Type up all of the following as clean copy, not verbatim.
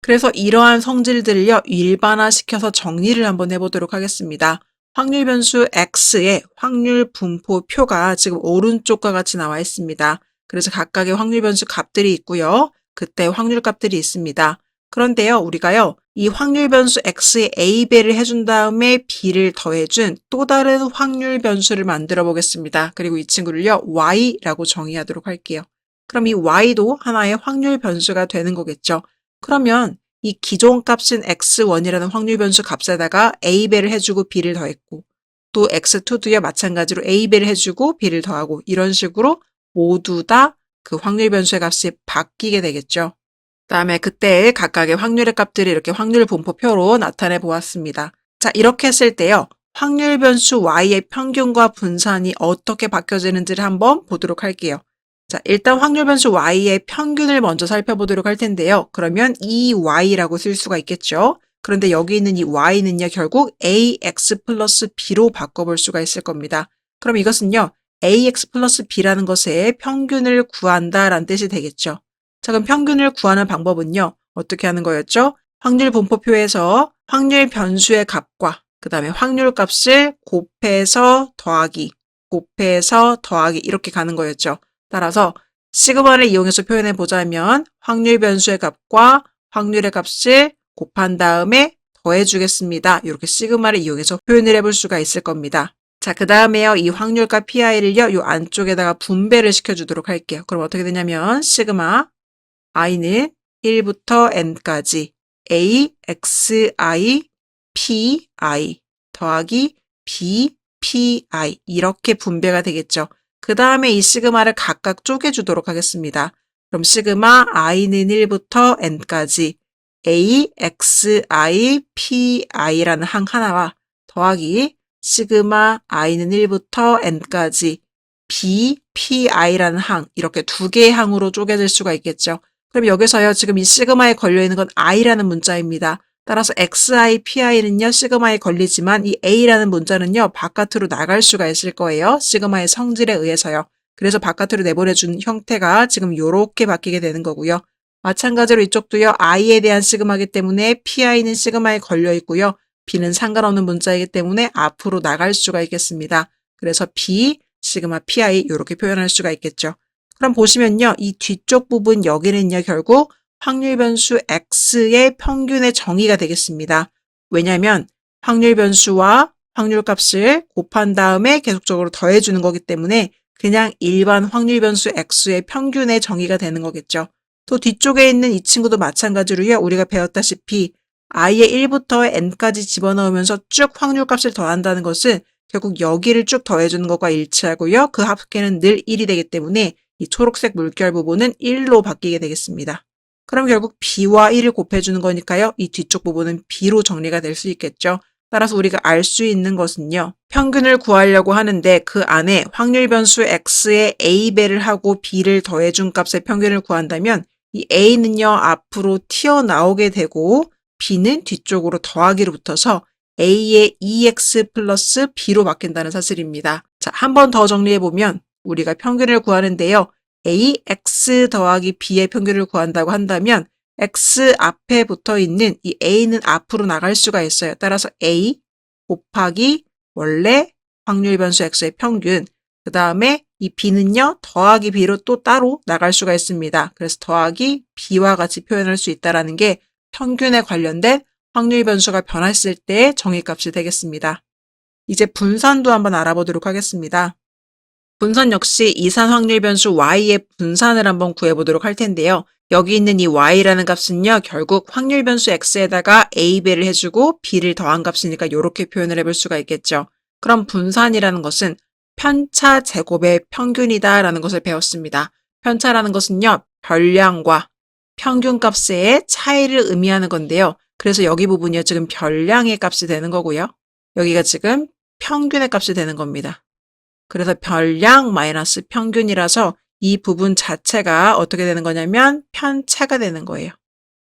그래서 이러한 성질들을요, 일반화시켜서 정리를 한번 해보도록 하겠습니다. 확률 변수 x의 확률 분포표가 지금 오른쪽과 같이 나와 있습니다. 그래서 각각의 확률 변수 값들이 있고요. 그때 확률 값들이 있습니다. 그런데요, 우리가요, 이 확률 변수 x에 a배를 해준 다음에 b를 더해준 또 다른 확률 변수를 만들어 보겠습니다. 그리고 이 친구를요, y라고 정의하도록 할게요. 그럼 이 y도 하나의 확률 변수가 되는 거겠죠. 그러면 이 기존 값인 x1이라는 확률 변수 값에다가 a배를 해주고 b를 더했고, 또 x2도요, 마찬가지로 a배를 해주고 b를 더하고, 이런 식으로 모두 다 그 확률 변수의 값이 바뀌게 되겠죠. 다음에 그때 각각의 확률의 값들이 이렇게 확률 분포표로 나타내 보았습니다. 자, 이렇게 했을 때요, 확률 변수 y의 평균과 분산이 어떻게 바뀌어지는지를 한번 보도록 할게요. 자, 일단 확률 변수 y의 평균을 먼저 살펴보도록 할 텐데요. 그러면 이 y라고 쓸 수가 있겠죠. 그런데 여기 있는 이 y는요, 결국 ax 플러스 b로 바꿔볼 수가 있을 겁니다. 그럼 이것은요, ax 플러스 b라는 것의 평균을 구한다라는 뜻이 되겠죠. 자, 그럼 평균을 구하는 방법은요, 어떻게 하는 거였죠? 확률 분포표에서 확률 변수의 값과 그 다음에 확률 값을 곱해서 더하기, 곱해서 더하기 이렇게 가는 거였죠. 따라서 시그마를 이용해서 표현해 보자면 확률 변수의 값과 확률의 값을 곱한 다음에 더해 주겠습니다. 이렇게 시그마를 이용해서 표현을 해볼 수가 있을 겁니다. 자, 그 다음에요, 이 확률값 pi를요, 이 안쪽에다가 분배를 시켜주도록 할게요. 그럼 어떻게 되냐면 시그마 i는 1부터 n까지 a, x, i, p, i 더하기 b, p, i 이렇게 분배가 되겠죠. 그 다음에 이 시그마를 각각 쪼개주도록 하겠습니다. 그럼 시그마 i는 1부터 n까지 a, x, i, p, i라는 항 하나와 더하기 시그마 i는 1부터 n까지 b, p, i라는 항 이렇게 두 개의 항으로 쪼개질 수가 있겠죠. 그럼 여기서요, 지금 이 시그마에 걸려있는 건 i라는 문자입니다. 따라서 xi, pi는요, 시그마에 걸리지만 이 a라는 문자는요, 바깥으로 나갈 수가 있을 거예요. 시그마의 성질에 의해서요. 그래서 바깥으로 내보내준 형태가 지금 이렇게 바뀌게 되는 거고요. 마찬가지로 이쪽도요, i에 대한 시그마이기 때문에 pi는 시그마에 걸려 있고요. b는 상관없는 문자이기 때문에 앞으로 나갈 수가 있겠습니다. 그래서 b, 시그마 pi 이렇게 표현할 수가 있겠죠. 그럼 보시면요, 이 뒤쪽 부분 여기는요, 결국 확률 변수 x의 평균의 정의가 되겠습니다. 왜냐하면 확률 변수와 확률 값을 곱한 다음에 계속적으로 더해주는 거기 때문에 그냥 일반 확률 변수 x의 평균의 정의가 되는 거겠죠. 또 뒤쪽에 있는 이 친구도 마찬가지로요, 우리가 배웠다시피 i의 1부터 n까지 집어넣으면서 쭉 확률 값을 더한다는 것은 결국 여기를 쭉 더해주는 것과 일치하고요, 그 합계는 늘 1이 되기 때문에 이 초록색 물결 부분은 1로 바뀌게 되겠습니다. 그럼 결국 b와 1을 곱해주는 거니까요, 이 뒤쪽 부분은 b로 정리가 될 수 있겠죠. 따라서 우리가 알 수 있는 것은요, 평균을 구하려고 하는데 그 안에 확률 변수 x에 a배를 하고 b를 더해준 값의 평균을 구한다면 이 a는요, 앞으로 튀어나오게 되고 b는 뒤쪽으로 더하기로 붙어서 a의 2x 플러스 b로 바뀐다는 사실입니다. 자, 한 번 더 정리해보면 우리가 평균을 구하는데요, ax 더하기 b의 평균을 구한다고 한다면 x 앞에 붙어 있는 이 a는 앞으로 나갈 수가 있어요. 따라서 a 곱하기 원래 확률 변수 x의 평균, 그 다음에 이 b는요, 더하기 b로 또 따로 나갈 수가 있습니다. 그래서 더하기 b와 같이 표현할 수 있다는 게 평균에 관련된 확률 변수가 변했을 때의 정의값이 되겠습니다. 이제 분산도 한번 알아보도록 하겠습니다. 분산 역시 이산 확률 변수 y의 분산을 한번 구해보도록 할 텐데요. 여기 있는 이 y라는 값은요, 결국 확률 변수 x에다가 a배를 해주고 b를 더한 값이니까 이렇게 표현을 해볼 수가 있겠죠. 그럼 분산이라는 것은 편차 제곱의 평균이다 라는 것을 배웠습니다. 편차라는 것은요, 별량과 평균 값의 차이를 의미하는 건데요. 그래서 여기 부분이요, 지금 별량의 값이 되는 거고요. 여기가 지금 평균의 값이 되는 겁니다. 그래서 별량 마이너스 평균이라서 이 부분 자체가 어떻게 되는 거냐면 편차가 되는 거예요.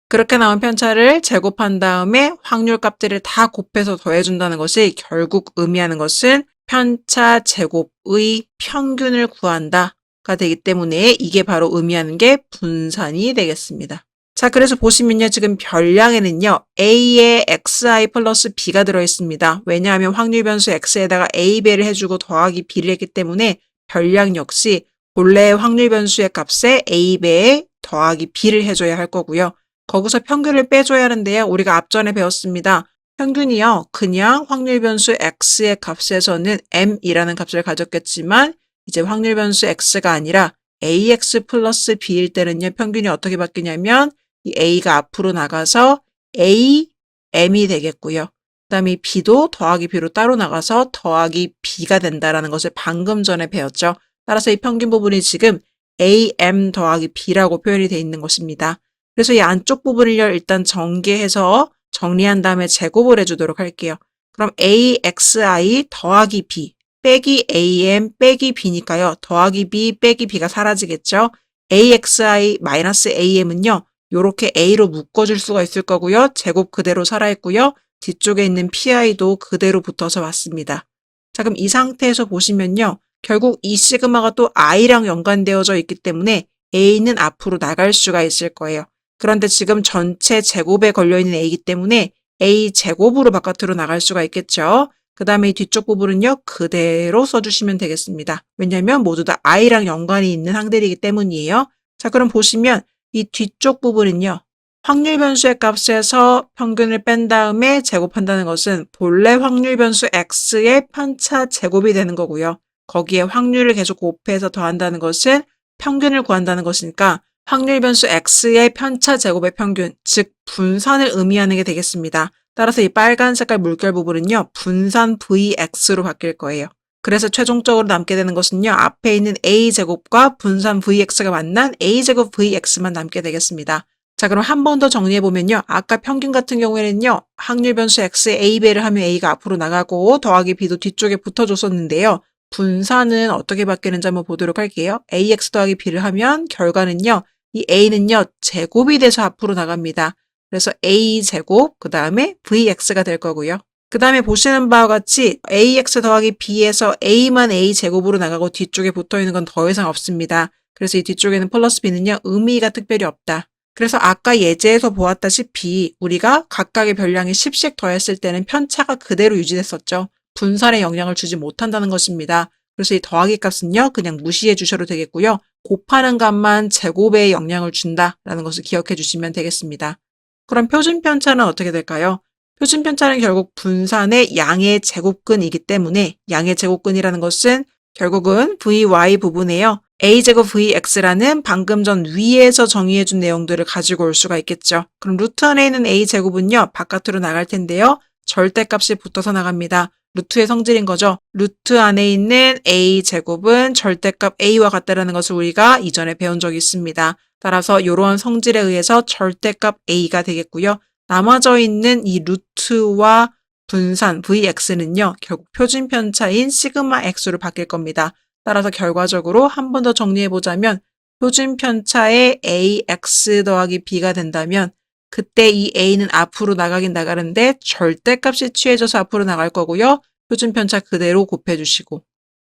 그렇게 나온 편차를 제곱한 다음에 확률 값들을 다 곱해서 더해준다는 것이 결국 의미하는 것은 편차 제곱의 평균을 구한다가 되기 때문에 이게 바로 의미하는 게 분산이 되겠습니다. 자, 그래서 보시면요. 지금 별량에는요. A에 xi 플러스 b가 들어있습니다. 왜냐하면 확률 변수 x에다가 a 배를 해주고 더하기 b를 했기 때문에 별량 역시 본래의 확률 변수의 값에 a 배에 더하기 b를 해줘야 할 거고요. 거기서 평균을 빼줘야 하는데요. 우리가 앞전에 배웠습니다. 평균이요. 그냥 확률 변수 x의 값에서는 m이라는 값을 가졌겠지만 이제 확률 변수 x가 아니라 ax 플러스 b일 때는요. 평균이 어떻게 바뀌냐면 이 a가 앞으로 나가서 am이 되겠고요. 그 다음에 b도 더하기 b로 따로 나가서 더하기 b가 된다라는 것을 방금 전에 배웠죠. 따라서 이 평균 부분이 지금 am 더하기 b라고 표현이 되어 있는 것입니다. 그래서 이 안쪽 부분을요. 일단 전개해서 정리한 다음에 제곱을 해주도록 할게요. 그럼 axi 더하기 b 빼기 am 빼기 b니까요. 더하기 b 빼기 b가 사라지겠죠. axi 마이너스 am은요. 요렇게 a로 묶어줄 수가 있을 거고요. 제곱 그대로 살아있고요. 뒤쪽에 있는 pi도 그대로 붙어서 왔습니다. 자, 그럼 이 상태에서 보시면요. 결국 이 시그마가 또 i랑 연관되어져 있기 때문에 a는 앞으로 나갈 수가 있을 거예요. 그런데 지금 전체 제곱에 걸려있는 a이기 때문에 a 제곱으로 바깥으로 나갈 수가 있겠죠. 그 다음에 이 뒤쪽 부분은요. 그대로 써주시면 되겠습니다. 왜냐하면 모두 다 i랑 연관이 있는 항들이기 때문이에요. 자, 그럼 보시면 이 뒤쪽 부분은요. 확률 변수의 값에서 평균을 뺀 다음에 제곱한다는 것은 본래 확률 변수 x의 편차 제곱이 되는 거고요. 거기에 확률을 계속 곱해서 더한다는 것은 평균을 구한다는 것이니까 확률 변수 x의 편차 제곱의 평균, 즉 분산을 의미하는 게 되겠습니다. 따라서 이 빨간 색깔 물결 부분은요. 분산 vx로 바뀔 거예요. 그래서 최종적으로 남게 되는 것은요. 앞에 있는 a제곱과 분산 vx가 만난 a제곱 vx만 남게 되겠습니다. 자, 그럼 한 번 더 정리해보면요. 아까 평균 같은 경우에는요. 확률 변수 x에 a배를 하면 a가 앞으로 나가고 더하기 b도 뒤쪽에 붙어줬었는데요. 분산은 어떻게 바뀌는지 한번 보도록 할게요. ax 더하기 b를 하면 결과는요. 이 a는요. 제곱이 돼서 앞으로 나갑니다. 그래서 a제곱 그 다음에 vx가 될 거고요. 그 다음에 보시는 바와 같이 ax 더하기 b에서 a만 a제곱으로 나가고 뒤쪽에 붙어있는 건 더 이상 없습니다. 그래서 이 뒤쪽에는 플러스 b는요. 의미가 특별히 없다. 그래서 아까 예제에서 보았다시피 우리가 각각의 별량이 10씩 더했을 때는 편차가 그대로 유지됐었죠. 분산에 영향을 주지 못한다는 것입니다. 그래서 이 더하기 값은요. 그냥 무시해 주셔도 되겠고요. 곱하는 값만 제곱에 영향을 준다라는 것을 기억해 주시면 되겠습니다. 그럼 표준 편차는 어떻게 될까요? 표준 편차는 결국 분산의 양의 제곱근이기 때문에 양의 제곱근이라는 것은 결국은 vy 부분에요. a제곱 vx라는 방금 전 위에서 정의해준 내용들을 가지고 올 수가 있겠죠. 그럼 루트 안에 있는 a제곱은요. 바깥으로 나갈 텐데요. 절대값이 붙어서 나갑니다. 루트의 성질인 거죠. 루트 안에 있는 a제곱은 절대값 a와 같다라는 것을 우리가 이전에 배운 적이 있습니다. 따라서 이러한 성질에 의해서 절대값 a가 되겠고요. 남아져 있는 이 루트와 분산 vx는요. 결국 표준 편차인 시그마 x로 바뀔 겁니다. 따라서 결과적으로 한 번 더 정리해보자면 표준 편차의 ax 더하기 b가 된다면 그때 이 a는 앞으로 나가긴 나가는데 절대값이 취해져서 앞으로 나갈 거고요. 표준 편차 그대로 곱해주시고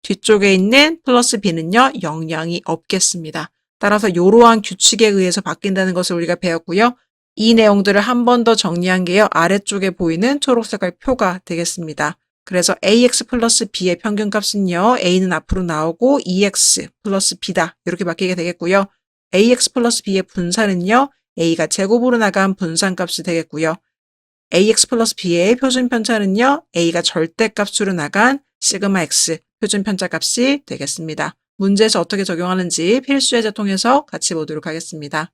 뒤쪽에 있는 플러스 b는요. 영향이 없겠습니다. 따라서 이러한 규칙에 의해서 바뀐다는 것을 우리가 배웠고요. 이 내용들을 한 번 더 정리한 게요. 아래쪽에 보이는 초록색깔 표가 되겠습니다. 그래서 ax 플러스 b의 평균값은요. a는 앞으로 나오고 2x 플러스 b다. 이렇게 바뀌게 되겠고요. ax 플러스 b의 분산은요. a가 제곱으로 나간 분산값이 되겠고요. ax 플러스 b의 표준 편차는요. a가 절대값으로 나간 시그마 x 표준 편차값이 되겠습니다. 문제에서 어떻게 적용하는지 필수 예제 통해서 같이 보도록 하겠습니다.